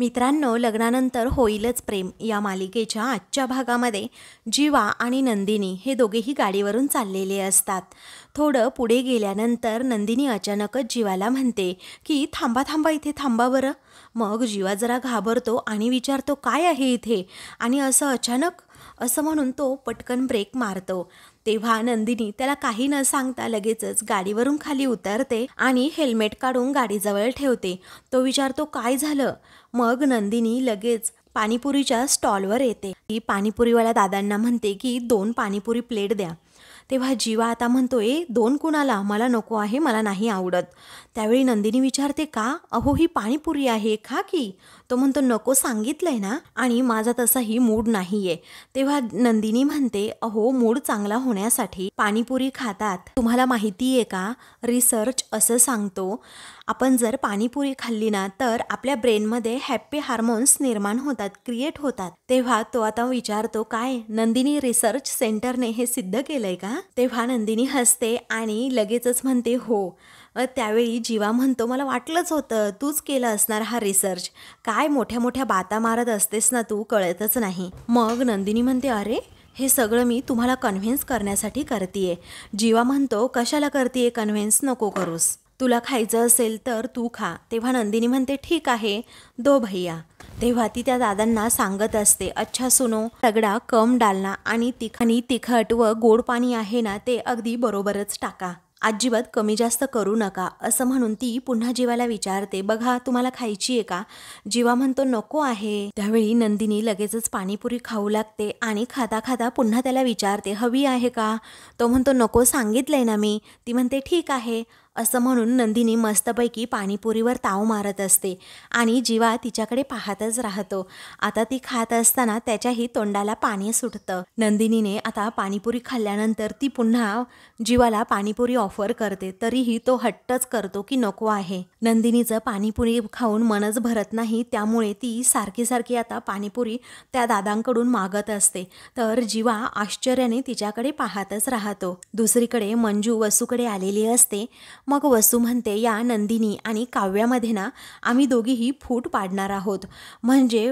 मित्रांनो, लग्नानंतर होईलच प्रेम या मालिकेच्या आजच्या भागामध्ये जीवा आणि नंदिनी हे दोघेही गाडीवरून चाललेले असतात. थोडं पुढे गेल्यानंतर नंदिनी अचानकच जीवाला म्हणते की थांबा थांबा, इथे थांबा बरं. मग जीवा जरा घाबरतो आणि विचारतो काय आहे इथे, आणि असं अचानक असं म्हणून तो पटकन ब्रेक मारतो. तेव्हा नंदिनी त्याला काही न सांगता लगेचच गाडीवरून खाली उतरते आणि हेल्मेट काढून गाडीजवळ ठेवते. तो विचारतो काय झालं. मग नंदिनी लगेच पाणीपुरीच्या स्टॉलवर येते. ती पाणीपुरीवाल्या दादांना म्हणते की 2 पाणीपुरी प्लेट द्या. तेव्हा जीवा आता म्हणतोय 2 कुणाला, मला नको आहे, मला नाही आवडत. त्यावेळी नंदिनी विचारते का, अहो ही पाणीपुरी आहे, खा की. तो म्हणतो नको सांगितलंय ना, आणि माझा तसाही मूड नाहीये. तेव्हा नंदिनी म्हणते अहो मूड चांगला होण्यासाठी पाणीपुरी खातात. तुम्हाला माहिती आहे का, रिसर्च असं सांगतो आपण जर पाणीपुरी खाल्ली ना तर आपल्या ब्रेनमध्ये हॅपी हार्मोन्स निर्माण होतात, क्रिएट होतात. तेव्हा तो आता विचारतो काय, नंदिनी रिसर्च सेंटरने हे सिद्ध केलंय का. तेव्हा नंदिनी हसते आणि लगेचच म्हणते हो. त्यावेळी जीवा म्हणतो मला वाटलंच होतं तूच केलं असणार हा रिसर्च, काय मोठ्या मोठ्या बाता मारत असतेस ना तू, कळतच नाही. मग नंदिनी म्हणते अरे हे सगळं मी तुम्हाला कन्व्हिन्स करण्यासाठी करतेय. जीवा म्हणतो कशाला करतेय कन्व्हिन्स, नको करूस, तुला खायचं असेल तर तू खा. तेव्हा नंदिनी म्हणते ठीक आहे दो भैया. तेव्हा ती त्या दादांना सांगत असते अच्छा सुनो, सगळा कम डालना, आणि तिखट व गोड पाणी आहे ना ते अगदी बरोबरच टाका, अजिबात कमी जास्त करू नका. असं म्हणून ती पुन्हा जीवाला विचारते बघा तुम्हाला खायची आहे का. जीवा म्हणतो नको आहे. त्यावेळी नंदिनी लगेचच पाणीपुरी खाऊ लागते आणि खाता खाता पुन्हा त्याला विचारते हवी आहे का. तो म्हणतो नको सांगितलंय ना मी. ती म्हणते ठीक आहे. असं म्हणून नंदिनी मस्तपैकी पाणीपुरीवर ताव मारत असते आणि जीवा तिच्याकडे पाहतच राहतो. आता ती खात असताना त्याच्याही तोंडाला पाणी सुटतं. नंदिनीने आता पाणीपुरी खाल्ल्यानंतर ती पुन्हा जीवाला पाणीपुरी ऑफर करते, तरीही तो हट्टच करतो की नको आहे. नंदिनीचं पाणीपुरी खाऊन मनच भरत नाही, त्यामुळे ती सारखी सारखी आता पाणीपुरी त्या दादांकडून मागत असते. तर जीवा आश्चर्याने तिच्याकडे पाहतच राहतो. दुसरीकडे मंजू वसूकडे आलेली असते. मग वसू म्हणते या नंदिनी आणि काव्यामध्ये ना आम्ही दोघीही फूट पाडणार आहोत, म्हणजे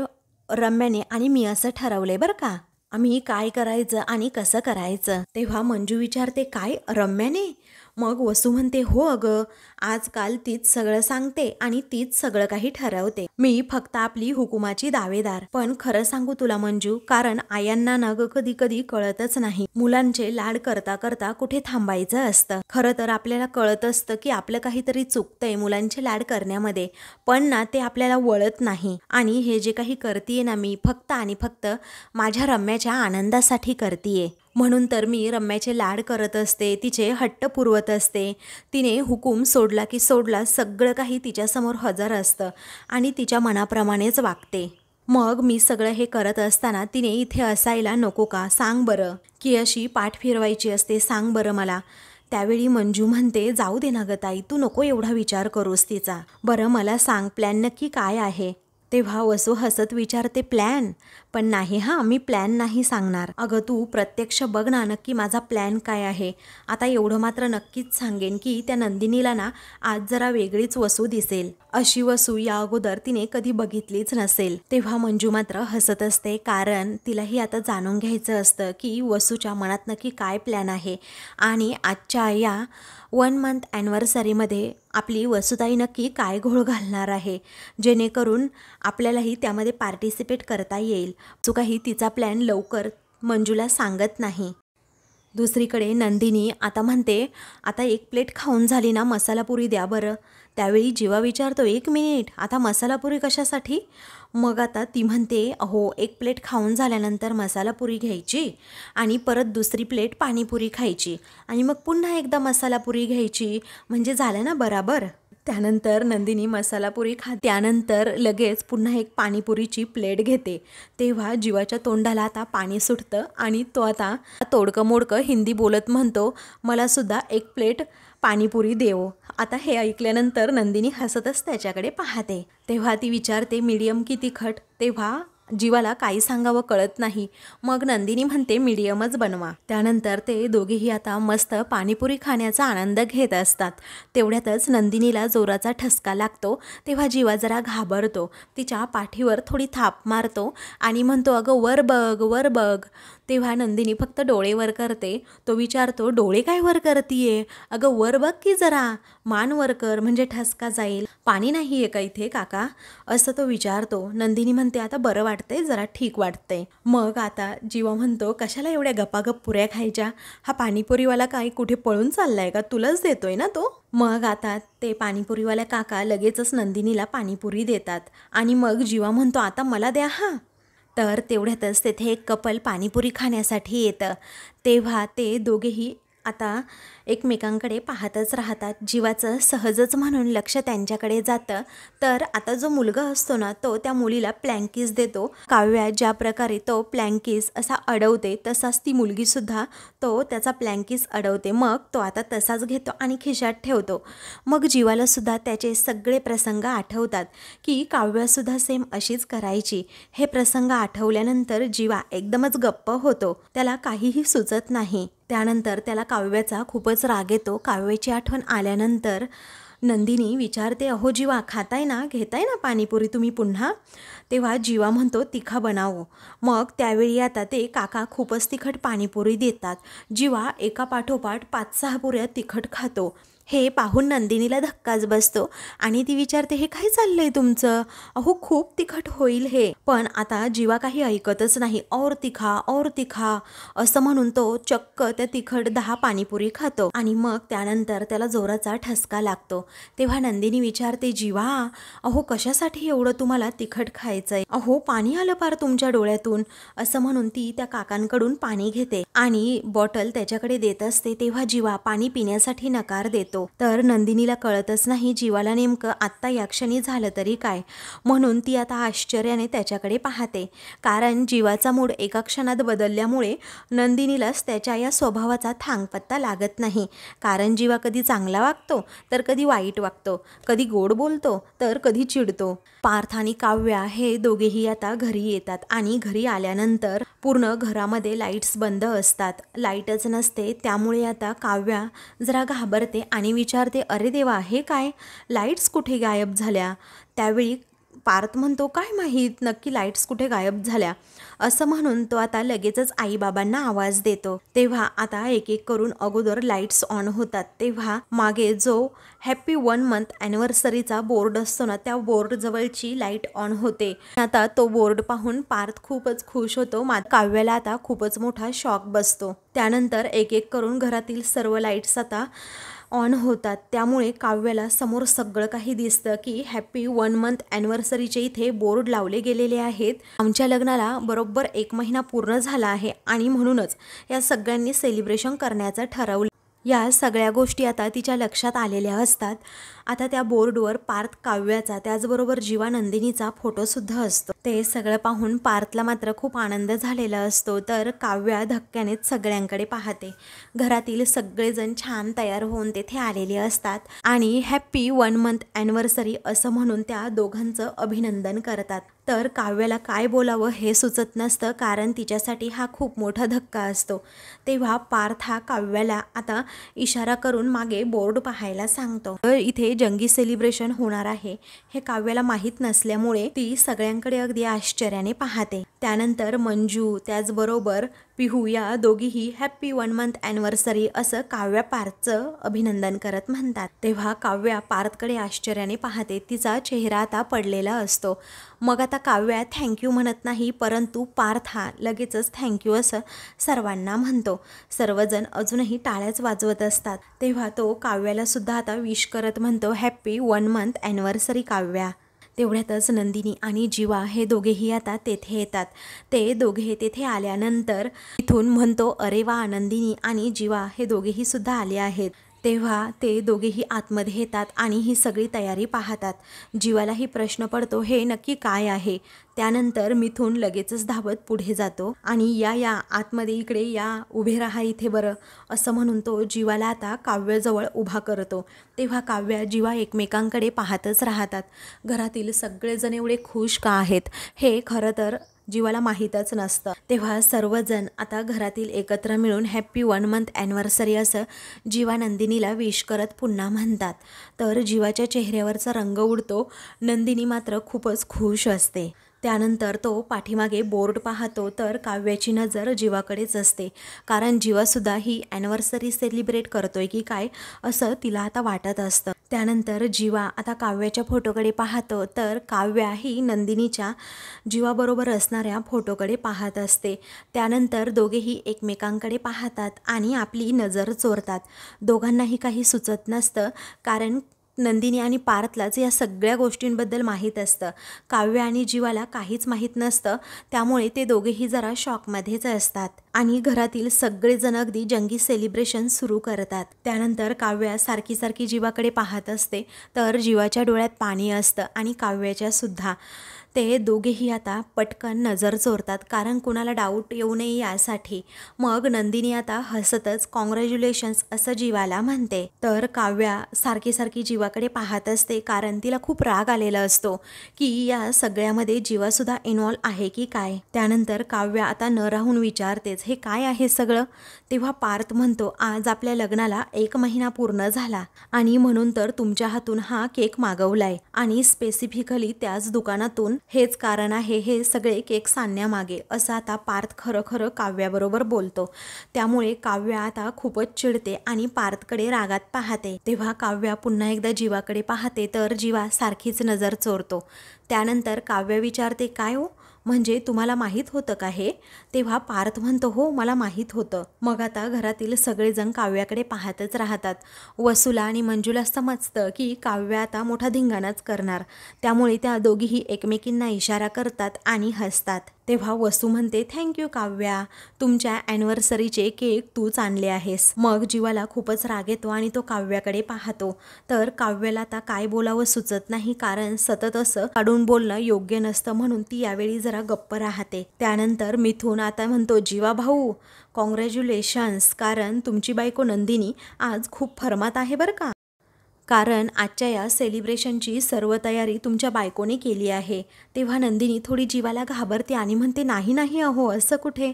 रम्याने आणि मी असं ठरवलंय बरं का, आम्ही काय करायचं आणि कसं करायचं. तेव्हा मंजू विचारते काय रम्याने. मग वसू म्हणते हो अगं, आजकाल तीच सगळं सांगते आणि तीच सगळं काही ठरवते, मी फक्त आपली हुकुमाची दावेदार. पण खरं सांगू तुला मंजू, कारण आयांना ना ग कधी कधी कळतच नाही, मुलांचे लाड करता करता कुठे थांबायचं असतं. खरं तर आपल्याला कळत असतं की आपलं काहीतरी चुकतंय मुलांचे लाड करण्यामध्ये, पण ना ते आपल्याला वळत नाही. आणि हे जे काही करतेय ना मी फक्त आणि फक्त माझ्या रम्याच्या आनंदासाठी करतेय. म्हणून तर मी रम्याचे लाड करत असते, तिचे हट्ट पुरवत असते. तिने हुकूम सोडला की सोडला, सगळं काही तिच्यासमोर हजर असतं आणि तिच्या मनाप्रमाणेच वागते. मग मी सगळं हे करत असताना तिने इथे असायला नको का, सांग बरं, की अशी पाठ फिरवायची असते, सांग बरं मला. त्यावेळी मंजू म्हणते जाऊ दे ना ग ताई, तू नको एवढा विचार करूस तिचा. बरं मला सांग प्लॅन नक्की काय आहे. तेव्हा वसू हसत विचारते प्लॅन, पण नाही हां, मी प्लॅन नाही सांगणार. अगं तू प्रत्यक्ष बघ ना नक्की माझा प्लॅन काय आहे. आता एवढं मात्र नक्कीच सांगेन की त्या नंदिनीला ना आज जरा वेगळीच वसू दिसेल, अशी वसू या अगोदर तिने कधी बघितलीच नसेल. तेव्हा मंजू मात्र हसत असते, कारण तिलाही आता जाणून घ्यायचं असतं की वसूच्या मनात नक्की काय प्लॅन आहे. आणि आजच्या या 1 मंथ ॲनिव्हर्सरीमध्ये आपली वसुताई नक्की काय घोळ घालणार आहे, जेणेकरून आपल्यालाही त्यामध्ये पार्टिसिपेट करता येईल. काही तिचा प्लॅन लवकर मंजूला सांगत नाही. दुसरीकडे नंदिनी आता म्हणते आता 1 प्लेट खाऊन झाली ना, मसालापुरी द्या बरं. त्यावेळी जीवा विचारतो 1 मिनिट, आता मसालापुरी कशासाठी. मग आता ती म्हणते अहो 1 प्लेट खाऊन झाल्यानंतर मसालापुरी घ्यायची आणि परत दुसरी प्लेट पाणीपुरी खायची आणि मग पुन्हा एकदा मसालापुरी घ्यायची, म्हणजे झालं ना बराबर. त्यानंतर नंदिनी मसालापुरी त्यानंतर लगेच पुन्हा 1 पाणीपुरीची प्लेट घेते. तेव्हा जीवाच्या तोंडाला आता पाणी सुटतं आणि तो आता तोडकं मोडकं हिंदी बोलत म्हणतो मला सुद्धा 1 प्लेट पाणीपुरी देव. आता हे ऐकल्यानंतर नंदिनी हसतच त्याच्याकडे पाहते. तेव्हा ती विचारते मीडियम की तिखट. तेव्हा जीवाला काही सांगावं कळत नाही. मग नंदिनी म्हणते मीडियमच बनवा. त्यानंतर ते दोघेही आता मस्त पाणीपुरी खाण्याचा आनंद घेत असतात. तेवढ्यातच नंदिनीला जोराचा ठसका लागतो. तेव्हा जीवा जरा घाबरतो. तिच्या पाठीवर थोडी थाप मारतो आणि म्हणतो अगं वर बघ वर बघ. तेव्हा नंदिनी फक्त डोळे वर करते. तो विचारतो डोळे काय वर करतीये? अगं वर बघ की जरा, मान वर कर म्हणजे ठसका जाईल. पाणी नाही आहे का इथे काका? असं तो विचारतो. नंदिनी म्हणते आता बरं वाटतंय, जरा ठीक वाटतंय. मग आता जीवा म्हणतो कशाला एवढ्या गपागप पुऱ्या खायच्या? हा पाणीपुरीवाला काय कुठे पळून चाललाय का? तुलाच देतोय ना तो. मग आता ते पाणीपुरीवाल्या काका लगेचच नंदिनीला पाणीपुरी देतात आणि मग जीवा म्हणतो आता मला द्या हा. तर तेवढ्यातच तेथे एक कपल पाणीपुरी खाण्यासाठी येतं. तेव्हा ते दोघेही आता एकमेकांकडे पाहतच राहतात. जीवाचं सहजच म्हणून लक्ष त्यांच्याकडे जातं. तर आता जो मुलगा असतो ना तो त्या मुलीला प्लँकिस देतो. काव्या ज्या प्रकारे तो प्लँकिस असा अडवते तसाच ती मुलगीसुद्धा तो त्याचा प्लँकिस अडवते. मग तो आता तसाच घेतो आणि खिशात ठेवतो. मग जीवाला सुद्धा त्याचे सगळे प्रसंग आठवतात की काव्यासुद्धा सेम अशीच करायची. हे प्रसंग आठवल्यानंतर जीवा एकदमच गप्प होतो. त्याला काहीही सुचत नाही. त्यानंतर त्याला काव्याचा खूपच राग येतो. काव्याची आठवण आल्यानंतर नंदिनी विचारते अहो जीवा खाताय ना, घेताय ना पाणीपुरी तुम्ही पुन्हा? तेव्हा जीवा म्हणतो तिखा बनावो. मग त्यावेळी आता ते काका खूपच तिखट पाणीपुरी देतात. जीवा एका पाठोपाठ 5-6 पुऱ्या तिखट खातो. हे पाहून नंदिनीला धक्काच बसतो आणि ती विचारते हे काय चाललंय तुमचं? अहो खूप तिखट होईल हे. पण आता जीवा काही ऐकतच नाही. और तिखा असं म्हणून तो चक्क त्या तिखट 10 पाणीपुरी खातो आणि मग त्यानंतर त्याला जोराचा ठसका लागतो. तेव्हा नंदिनी विचारते जीवा अहो कशासाठी एवढं तुम्हाला तिखट खायचंय? अहो पाणी आलं पार तुमच्या डोळ्यातून. असं म्हणून ती त्या काकांकडून पाणी घेते आणि बॉटल त्याच्याकडे देत असते. तेव्हा जीवा पाणी पिण्यासाठी नकार देतो. तर नंदिनीला कळतच नाही जीवाला नेमकं आत्ता या क्षणी झालं तरी काय. म्हणून ती आता आश्चर्याने त्याच्याकडे पाहते. कारण जीवाचा मूड एका क्षणात बदलल्यामुळे नंदिनीलाच त्याच्या या स्वभावाचा थांगपत्ता लागत नाही. कारण जीवा कधी चांगला वागतो तर कधी वाईट वागतो, कधी गोड बोलतो तर कधी चिडतो. पार्थ आणि काव्या हे दोघेही आता घरी येतात आणि घरी आल्यानंतर पूर्ण घरामध्ये लाईट्स बंद असतात. लाईटच नसते. त्यामुळे आता काव्या जरा घाबरते आणि विचारते अरे देवा हे काय, लाईट्स कुठे गायब झाल्या? त्यावेळी पार्थ म्हणतो काय माहीत नक्की लाईट्स कुठे गायब झाल्या. असं म्हणून तो आता लगेचच आईबाबांना आवाज देतो. तेव्हा आता एक एक करून अगोदर लाईट्स ऑन होतात. तेव्हा मागे जो हॅपी 1 मंथ ॲनिव्हर्सरीचा बोर्ड असतो ना त्या बोर्ड जवळची लाईट ऑन होते. आता तो बोर्ड पाहून पार्थ खूपच खुश होतो. काव्याला आता खूपच मोठा शॉक बसतो. त्यानंतर एक एक करून घरातील सर्व लाईट्स आता ऑन होतात. त्यामुळे काव्याला समोर सगळं काही दिसतं की हॅपी 1 मंथ ॲनिव्हर्सरीचे इथे बोर्ड लावले गेलेले आहेत. आमच्या लग्नाला बरोबर 1 महिना पूर्ण झाला आहे आणि म्हणूनच या सगळ्यांनी सेलिब्रेशन करण्याचं ठरवलं. या सगळ्या गोष्टी आता तिच्या लक्षात आलेल्या असतात. आता त्या बोर्डवर पार्थ काव्याचा त्याचबरोबर जीवा नंदिनीचा फोटोसुद्धा असतो. ते सगळं पाहून पार्थला मात्र खूप आनंद झालेला असतो. तर काव्या धक्क्यानेच सगळ्यांकडे पाहते. घरातील सगळेजण छान तयार होऊन तेथे आलेले असतात आणि हॅपी 1 मंथ ॲनिव्हर्सरी असं म्हणून त्या दोघांचं अभिनंदन करतात. तर काव्याला काय बोलावं हे सुचत नसतं कारण तिच्यासाठी हा खूप मोठा धक्का असतो. तेव्हा पार्थ हा काव्याला आता इशारा करून मागे बोर्ड पाहायला सांगतो. तर इथे जंगी सेलिब्रेशन होणार आहे हे काव्याला माहीत नसल्यामुळे ती सगळ्यांकडे अगदी आश्चर्याने पाहते. त्यानंतर मंजू त्याचबरोबर पिहू या दोघीही हॅपी 1 मंथ ॲनिव्हर्सरी असं काव्या पार्थचं अभिनंदन करत म्हणतात. तेव्हा काव्या पार्थकडे आश्चर्याने पाहते. तिचा चेहरा आता पडलेला असतो. मग आता काव्या थँक्यू म्हणत नाही परंतु पार्थ हा लगेचच थँक्यू असं सर्वांना म्हणतो. सर्वजण अजूनही टाळ्याच वाजवत असतात. तेव्हा तो काव्याला सुद्धा आता विश करत म्हणतो हॅपी 1 मंथ ॲनिव्हर्सरी काव्या. तेवढ्यातच नंदिनी आणि जीवा हे दोघेही आता तेथे येतात. ते दोघे तेथे आल्यानंतर इथून म्हणतो अरे वा नंदिनी आणि जीवा हे दोघेही सुद्धा आले आहेत. तेव्हा ते दोघेही आतमध्ये येतात आणि ही सगळी तयारी पाहतात. जीवालाही प्रश्न पडतो हे नक्की काय आहे. त्यानंतर मिथून लगेचच धावत पुढे जातो आणि या आतमध्ये इकडे या उभे राहा इथे बरं असं म्हणून तो जीवाला आता काव्याजवळ उभा करतो. तेव्हा काव्या जीवा एकमेकांकडे पाहतच राहतात. घरातील सगळेजण एवढे खुश का आहेत हे खरं तर जीवाला माहीतच नसतं. तेव्हा सर्वजण आता घरातील एकत्र मिळून हॅप्पी 1 मंथ ॲनिव्हर्सरी असं जीवा नंदिनीला विश करत पुन्हा म्हणतात. तर जीवाच्या चेहऱ्यावरचा रंग उडतो. नंदिनी मात्र खूपच खुश असते. त्यानंतर तो पाठीमागे बोर्ड पाहतो तर काव्याची नजर जीवाकडेच असते, कारण जीवासुद्धा ही ॲनिव्हर्सरी सेलिब्रेट करतोय की काय असं तिला आता वाटत असतं. त्यानंतर जीवा आता काव्याच्या फोटोकडे पाहतो तर काव्या ही नंदिनीच्या जीवाबरोबर असणाऱ्या फोटोकडे पाहत असते. त्यानंतर दोघेही एकमेकांकडे पाहतात आणि आपली नजर चोरतात. दोघांनाही काही सुचत नसतं, कारण नंदिनी आणि पार्थलाच या सगळ्या गोष्टींबद्दल माहीत असतं. काव्य आणि जीवाला काहीच माहीत नसतं. त्यामुळे ते दोघेही जरा शॉकमध्येच असतात आणि घरातील सगळेजण अगदी जंगी सेलिब्रेशन सुरू करतात. त्यानंतर काव्या सारखी सारखी जीवाकडे पाहत असते तर जीवाच्या डोळ्यात पाणी असतं आणि काव्याच्या सुद्धा. ते दोघेही आता पटकन नजर चोरतात, कारण कुणाला डाऊट येऊ नये यासाठी. मग नंदिनी आता हसतच कॉंग्रॅच्युलेशन्स असं जीवाला म्हणते. तर काव्या सारखी सारखी जीवाकडे पाहत असते, कारण तिला खूप राग आलेला असतो की या सगळ्यामध्ये जीवासुद्धा इन्व्हॉल्व आहे की काय. त्यानंतर काव्या आता न राहून विचारतेच, हे काय आहे सगळं. तेव्हा पार्थ म्हणतो, आज आपल्या लग्नाला 1 महिना पूर्ण झाला आणि म्हणून तर तुमच्या हातून हा केक मागवलाय आणि स्पेसिफिकली त्याच दुकानातून. हेच कारण आहे हे सगळे केक आणण्यामागे, असं आता पार्थ खरं खरं काव्याबरोबर बोलतो. त्यामुळे काव्या आता खूपच चिडते आणि पार्थकडे रागात पाहते. तेव्हा काव्या पुन्हा एकदा जीवाकडे पाहते तर जीवा सारखीच नजर चोरतो. त्यानंतर काव्या विचारते, काय हो, म्हणजे तुम्हाला माहीत होतं का हे. तेव्हा पार्थ म्हणतो, हो मला माहीत होतं. मग आता घरातील सगळेजण काव्याकडे पाहतच राहतात. वसूला आणि मंजूला समजतं की काव्या आता मोठा धिंगाणाच करणार. त्यामुळे त्या दोघीही एकमेकींना इशारा करतात आणि हसतात. तेव्हा वसू म्हणते, थँक्यू काव्या, तुमच्या ॲनिव्हर्सरीचे केक तूच आणले आहेस. मग जीवाला खूपच राग येतो आणि तो काव्याकडे पाहतो. तर काव्याला आता काय बोलावं सुचत नाही, कारण सतत असं काढून बोलणं योग्य नसतं, म्हणून ती यावेळी जरा गप्प राहते. त्यानंतर मिथून आता म्हणतो, जीवा भाऊ कॉंग्रॅच्युलेशन्स, कारण तुमची बायको नंदिनी आज खूप फर्मात आहे बरं का. कारण आजच्या या सेलिब्रेशनची सर्व तयारी तुमच्या बायकोने केली आहे. तेव्हा नंदिनी थोडी जीवाला घाबरते आणि म्हणते, नाही नाही अहो, असं कुठे.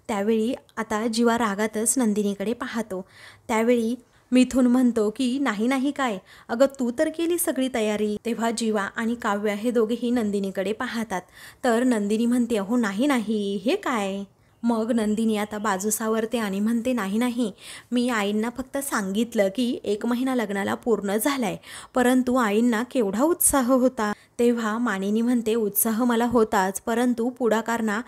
त्यावेळी आता जीवा रागातच नंदिनीकडे पाहतो. त्यावेळी मिथून म्हणतो की नाही नाही काय, अगं तू तर केली सगळी तयारी. तेव्हा जीवा आणि काव्या हे दोघेही नंदिनीकडे पाहतात. तर नंदिनी म्हणते, अहो नाही नाही, हे काय. मग नंदिनी आता बाजू सावरते आणि म्हणते, नाही नाही, मी आईंना फक्त सांगितलं की 1 महिना लग्नाला पूर्ण झालाय, परंतु आईंना केवढा उत्साह होता. तेव्हा मानिनी म्हणते, उत्साह मला होताच, परंतु पुढाकारना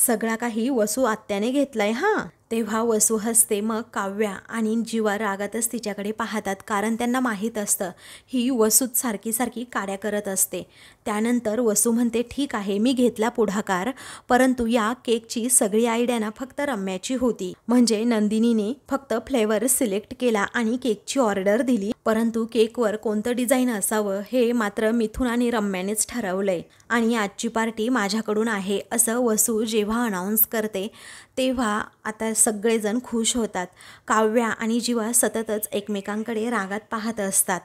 सगळा काही वसू आत्याने घेतलाय हां. तेव्हा वसू हसते. मग काव्या आणि जीवा रागातच तिच्याकडे पाहतात, कारण त्यांना माहीत असतं ही वसूच सारखी सारखी काड्या करत असते. त्यानंतर वसू म्हणते, ठीक आहे मी घेतला पुढाकार, परंतु या केकची सगळी आयडिया ना फक्त रम्याची होती. म्हणजे नंदिनीने फक्त फ्लेवर सिलेक्ट केला आणि केकची ऑर्डर दिली, परंतु केकवर कोणतं डिझाईन असावं हे मात्र मिथून आणि रम्यानेच ठरवलंय आणि आजची पार्टी माझ्याकडून आहे असं वसू जेव्हा अनाऊन्स करते तेव्हा आता सगळेजण खुश होतात. काव्या आणि जीवा सततच एकमेकांकडे रागात पाहत असतात.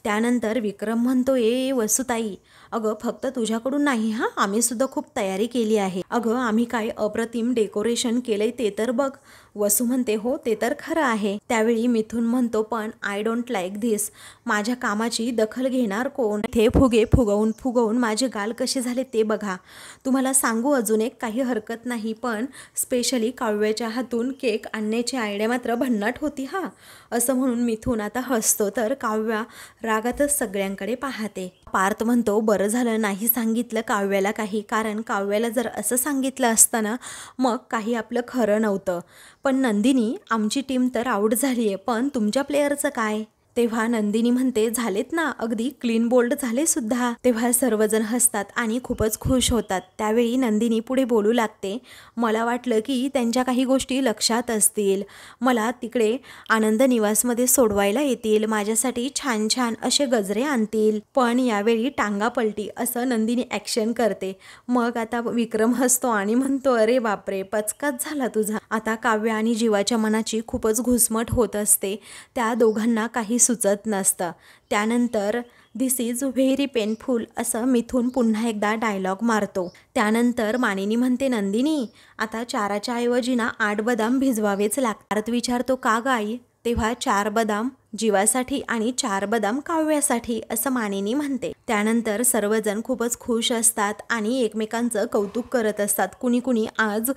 त्यानंतर विक्रम म्हणतो, ए वसुताई, अगं फक्त तुझ्याकडून नाही हां, आम्ही सुद्धा खूप तयारी केली आहे. अगं आम्ही काय अप्रतिम डेकोरेशन केलंय ते तर बघ. वसू म्हणते, हो ते तर खरं आहे. त्यावेळी मिथून म्हणतो, पण आय डोंट लाईक धिस, माझ्या कामाची दखल घेणार कोण. ते फुगे फुगवून फुगवून माझे गाल कसे झाले ते बघा. तुम्हाला सांगू अजून एक, काही हरकत नाही, पण स्पेशली काव्याच्या हातून केक आणण्याची आयडिया मात्र भन्नाट होती हां, असं म्हणून मिथून आता हसतो. तर काव्या रागातच सगळ्यांकडे पाहते. पार्थ म्हणतो, बरं झालं नाही सांगितलं काव्याला काही, कारण काव्याला जर असं सांगितलं असतं ना मग काही आपलं खरं नव्हतं. पण नंदिनी, आमची टीम तर आऊट झाली आहे, पण तुमच्या प्लेयरचं काय. तेव्हा नंदिनी म्हणते, झालेत ना, अगदी क्लीन बोल्ड झाले सुद्धा. तेव्हा सर्वजण हसतात आणि खूपच खुश होतात. त्यावेळी नंदिनी पुढे बोलू लागते, मला वाटलं की त्यांच्या काही गोष्टी लक्षात असतील, मला तिकडे आनंद निवासमध्ये सोडवायला येतील, माझ्यासाठी छान छान असे गजरे आणतील, पण यावेळी टांगा पलटी असं नंदिनी ॲक्शन करते. मग आता विक्रम हसतो आणि म्हणतो, अरे बापरे, पचकाच झाला तुझा. आता काव्य आणि जीवाच्या मनाची खूपच घुसमट होत असते. त्या दोघांना काही सुचत नसतं. त्यानंतर दिस इज व्हेरी पेनफुल असं मिथून पुन्हा एकदा डायलॉग मारतो. त्यानंतर मानिनी म्हणते, नंदिनी आता 4च्या ऐवजी ना 8 बदाम भिजवावेच लागतात. विचारतो, का ग आई? तेव्हा 4 बदाम जीवासाठी आणि 4 बदाम काव्यासाठी असं मानिनी म्हणते. त्यानंतर सर्वजण खूपच खुश असतात आणि एकमेकांचं कौतुक करत असतात. कुणी कुणी आज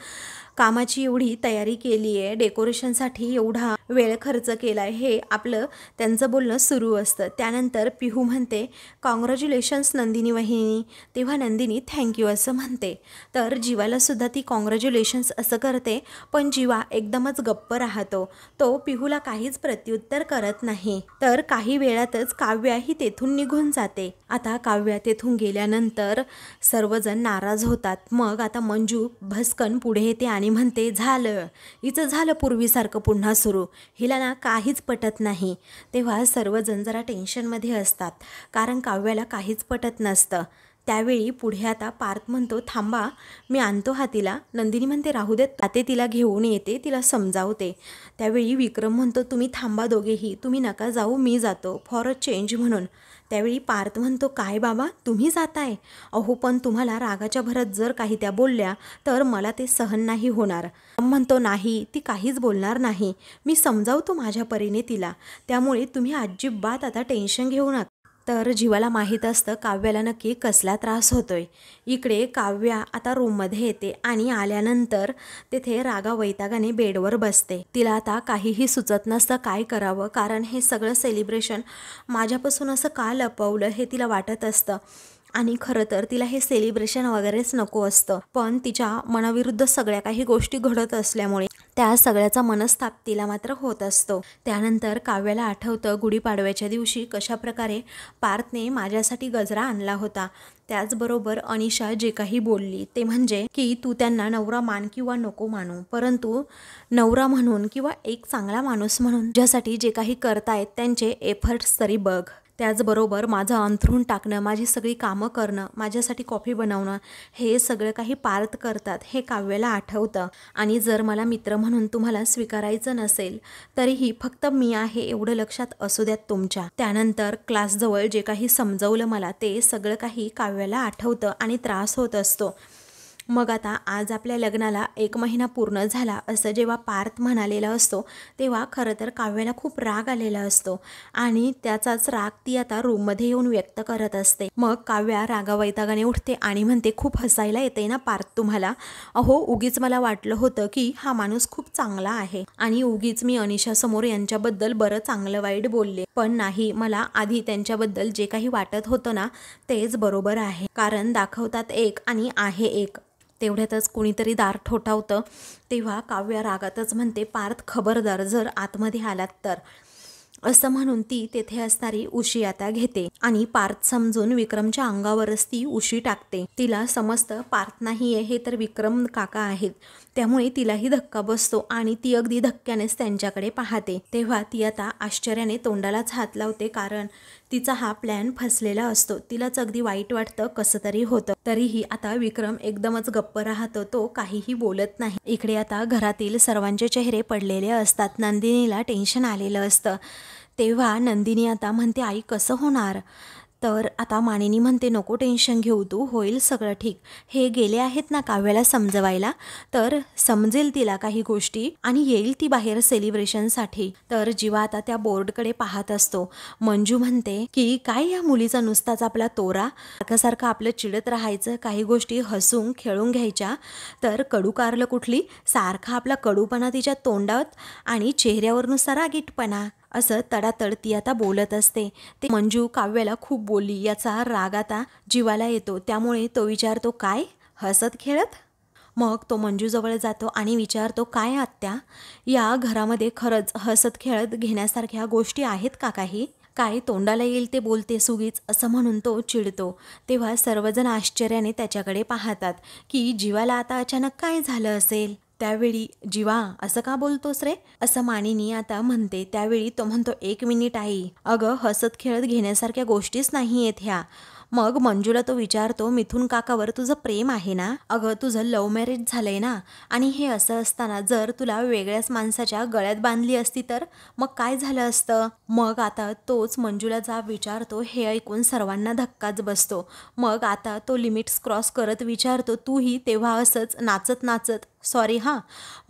कामाची एवढी तयारी केली आहे, डेकोरेशनसाठी एवढा वेळ खर्च केला आहे, हे आपलं त्यांचं बोलणं सुरू असतं. त्यानंतर पिहू म्हणते, कॉंग्रॅच्युलेशन्स नंदिनी वहिनी. तेव्हा नंदिनी थँक्यू असं म्हणते. तर जीवालासुद्धा ती कॉंग्रॅच्युलेशन्स असं करते, पण जीवा एकदमच गप्प राहतो. तो पिहूला काहीच प्रत्युत्तर करत नाही. तर काही वेळातच काव्या ही तेथून निघून जाते. आता काव्या तेथून गेल्यानंतर सर्वजण नाराज होतात. मग आता मंजू भस्कन पुढे येते आणि म्हणते, झालं हिचं झालं पूर्वीसारखं पुन्हा सुरू, हिला ना काहीच पटत नाही. तेव्हा सर्वजण जरा टेन्शनमध्ये असतात, कारण काव्याला काहीच पटत नसतं. त्यावेळी पुढे आता पार्थ म्हणतो, थांबा मी आणतो हातीला. नंदिनी म्हणते, राहू देत, ते तिला घेऊन येते, तिला समजावते. त्यावेळी विक्रम म्हणतो, तुम्ही थांबा दोघेही, तुम्ही नका जाऊ, मी जातो फॉर अ चेंज म्हणून. त्यावेळी पार्थ म्हणतो, काय बाबा तुम्ही जाताय? अहो पण तुम्हाला रागाच्या भरात जर काही त्या बोलल्या तर मला ते सहन नाही होणार. म्हणतो, नाही ती काहीच बोलणार नाही, मी समजावतो माझ्या परीने तिला, त्यामुळे तुम्ही अजिबात आता टेन्शन घेऊ नका. तर जीवाला माहीत असतं काव्याला नक्की कसला त्रास होतोय. इकडे काव्या आता रूममध्ये येते आणि आल्यानंतर तेथे रागा वैतागाने बेडवर बसते. तिला आता काहीही सुचत नसतं काय करावं, कारण हे सगळं सेलिब्रेशन माझ्यापासून असं का लपवलं हे तिला वाटत असतं. आणि खरं तर तिला हे सेलिब्रेशन वगैरेच नको असतं, पण तिच्या मनाविरुद्ध सगळ्या काही गोष्टी घडत असल्यामुळे त्या सगळ्याचा मनस्ताप तिला मात्र होत असतो. त्यानंतर काव्याला आठवतं गुढीपाडव्याच्या दिवशी कशाप्रकारे पार्थने माझ्यासाठी गजरा आणला होता. त्याचबरोबर अनिशा जे काही बोलली ते म्हणजे की तू त्यांना नवरा मान किंवा नको मानू, परंतु नवरा म्हणून किंवा एक चांगला माणूस म्हणून ज्यासाठी जे काही करतायत त्यांचे एफर्ट्स तरी बघ. त्याचबरोबर माझं अंथरूण टाकणं, माझी सगळी कामं करणं, माझ्यासाठी कॉफी बनवणं, हे सगळं काही पार्थ करतात हे काव्याला आठवतं. आणि जर मला मित्र म्हणून तुम्हाला स्वीकारायचं नसेल तरीही फक्त मी आहे एवढं लक्षात असू द्यात तुमच्या. त्यानंतर क्लासजवळ जे काही समजवलं मला ते सगळं काही काव्याला आठवतं आणि त्रास होत असतो. मग आता आज आपल्या लग्नाला 1 महिना पूर्ण झाला असं जेव्हा पार्थ म्हणालेला असतो तेव्हा खरं तर काव्याला खूप राग आलेला असतो आणि त्याचाच राग ती आता रूममध्ये येऊन व्यक्त करत असते. मग काव्या रागावैतागाने उठते आणि म्हणते, खूप हसायला येते ना पार्थ तुम्हाला? अहो उगीच मला वाटलं होतं की हा माणूस खूप चांगला आहे आणि उगीच मी अनिशासमोर यांच्याबद्दल बरं चांगलं वाईट बोलले, पण नाही, मला आधी त्यांच्याबद्दल जे काही वाटत होतं ना तेच बरोबर आहे, कारण दाखवतात एक आणि आहे एक. तेवढ्यातच कुणीतरी दार ठोठावतं. तेव्हा काव्या रागातच म्हणते, पार्थ खबरदार जर आतमध्ये आलात तर, असं म्हणून ती तेथे असणारी उशी आता घेते आणि पार्थ समजून विक्रमच्या अंगावरच ती उशी टाकते. तिला समजतं पार्थ नाही आहे हे तर विक्रम काका आहेत, त्यामुळे तिलाही धक्का बसतो आणि ती अगदी धक्क्यानेच त्यांच्याकडे पाहते. तेव्हा ती आता आश्चर्याने तोंडालाच हात लावते, कारण तिचा हा प्लॅन फसलेला असतो. तिलाच अगदी वाईट वाटतं, कसं तरी होतं. तरीही आता विक्रम एकदमच गप्प राहतो, तो काहीही बोलत नाही. इकडे आता घरातील सर्वांचे चेहरे पडलेले असतात. नंदिनीला टेन्शन आलेलं असतं. तेव्हा नंदिनी आता म्हणते, आई कसं होणार? तर आता मानिनी म्हणते, नको टेन्शन घेऊ तू, होईल सगळं ठीक. हे गेले आहेत ना काव्याला समजवायला, तर समजेल तिला काही गोष्टी आणि येईल ती बाहेर सेलिब्रेशनसाठी. तर जीवा आता त्या बोर्डकडे पाहत असतो. मंजू म्हणते की काय या मुलीचा नुसताच आपला तोरा, सारखं आपलं चिडत राहायचं, काही गोष्टी हसून खेळून घ्यायच्या, तर कडू कारलं कुठली, सारखा आपला कडूपणा तिच्या तोंडात आणि चेहऱ्यावर नुसता रागीटपणा, असं तडातड ती आता बोलत असते. ते मंजू काव्याला खूप बोलली याचा राग आता जीवाला येतो, त्यामुळे तो विचारतो, काय हसत खेळत? मग तो मंजूजवळ जातो आणि विचारतो, काय आत्या, या घरामध्ये खरंच हसत खेळत घेण्यासारख्या गोष्टी आहेत का काही? काय तोंडाला येईल ते बोलते सुगीच, असं म्हणून तो चिडतो. तेव्हा सर्वजण आश्चर्याने त्याच्याकडे पाहतात की जीवाला आता अचानक काय झालं असेल. त्यावेळी, जीवा असं का बोलतोस रे, असं मानिनी आता म्हणते. त्यावेळी तो म्हणतो, 1 मिनिट आई, अगं हसत खेळत घेण्यासारख्या गोष्टीच नाही आहेत ह्या. मग मंजूला तो विचारतो, मिथुन काकावर तुझं प्रेम आहे ना? अगं तुझं लव्ह मॅरेज झालंय ना, आणि हे असं असताना जर तुला वेगळ्याच माणसाच्या गळ्यात बांधली असती तर मग काय झालं असतं? मग आता तोच मंजूला जाब विचारतो. हे ऐकून सर्वांना धक्काच बसतो. मग आता तो लिमिट्स क्रॉस करत विचारतो, तूही तेव्हा असंच नाचत नाचत सॉरी हां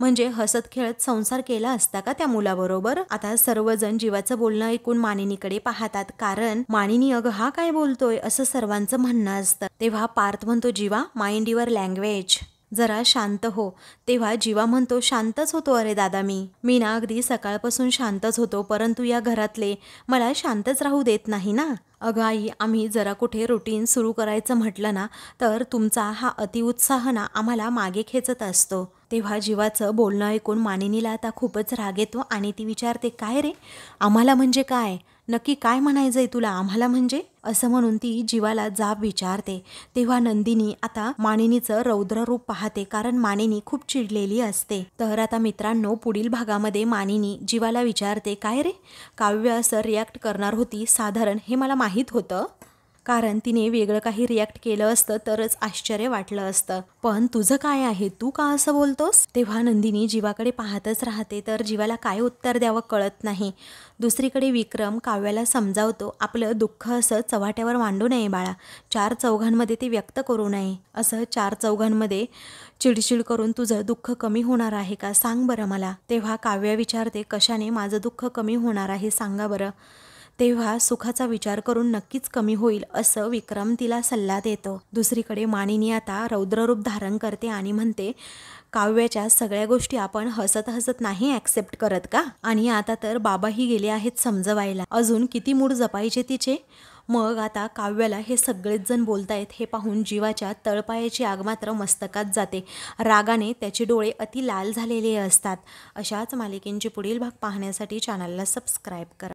म्हणजे हसत खेळत संसार केला असता का त्या मुलाबरोबर? आता सर्वजण जीवाचं बोलणं ऐकून मानिनीकडे पाहतात, कारण मानिनी अगं हा काय बोलतोय असं सर्वांचं म्हणणं असतं. तेव्हा पार्थ म्हणतो, जीवा माइंड युअर लँग्वेज, जरा शांत हो. तेव्हा जीवा म्हणतो, शांतच होतो अरे दादा, मी ना अगदी सकाळपासून शांतच होतो, परंतु या घरातले मला शांतच राहू देत नाही ना. अगं आई, आम्ही जरा कुठे रुटीन सुरू करायचं म्हटलं ना तर तुमचा हा अतिउत्साह ना आम्हाला मागे खेचत असतो. तेव्हा जीवाचं बोलणं ऐकून मानिनीला आता खूपच राग येतो आणि ती विचारते, काय रे आम्हाला म्हणजे काय? नक्की काय म्हणायचंय तुला आम्हाला म्हणजे? असं म्हणून ती जीवाला जाब विचारते. तेव्हा नंदिनी आता मानिनीचं रौद्र रूप पाहते, कारण मानिनी खूप चिडलेली असते. तर आता मित्रांनो, पुढील भागामध्ये मानिनी जीवाला विचारते, काय रे काव्य असं रिॲक्ट करणार होती साधारण हे मला माहीत होतं, कारण तिने वेगळं काही रिॲक्ट केलं असतं तरच आश्चर्य वाटलं असतं, पण तुझं काय आहे, तू का असं बोलतोस? तेव्हा नंदिनी जीवाकडे पाहतच राहते, तर जीवाला काय उत्तर द्यावं कळत नाही. दुसरीकडे विक्रम काव्याला समजावतो, आपलं दुःख असं चव्हाट्यावर मांडू नये बाळा, चार चौघांमध्ये ते व्यक्त करू नये. असं चार चौघांमध्ये चिडचिड करून तुझं दुःख कमी होणार आहे का, सांग बरं मला. तेव्हा काव्या विचारते, कशाने माझं दुःख कमी होणार आहे सांगा बरं. तेव्हा सुखाचा विचार करून नक्कीच कमी होईल असं विक्रम तिला सल्ला देतो. दुसरीकडे मानिनी आता रौद्ररूप धारण करते आणि म्हणते, काव्याच्या सगळ्या गोष्टी आपण हसत हसत नाही ॲक्सेप्ट करत का? आणि आता तर बाबाही गेले आहेत समजवायला, अजून किती मूड जपायचे तिचे? मग आता काव्याला हे सगळेच जण बोलतायत हे पाहून जीवाच्या तळपायाची आग मात्र मस्तकात जाते. रागाने त्याचे डोळे अति लाल झालेले असतात. अशाच मालिकेंचे पुढील भाग पाहण्यासाठी चॅनलला सबस्क्राईब करा.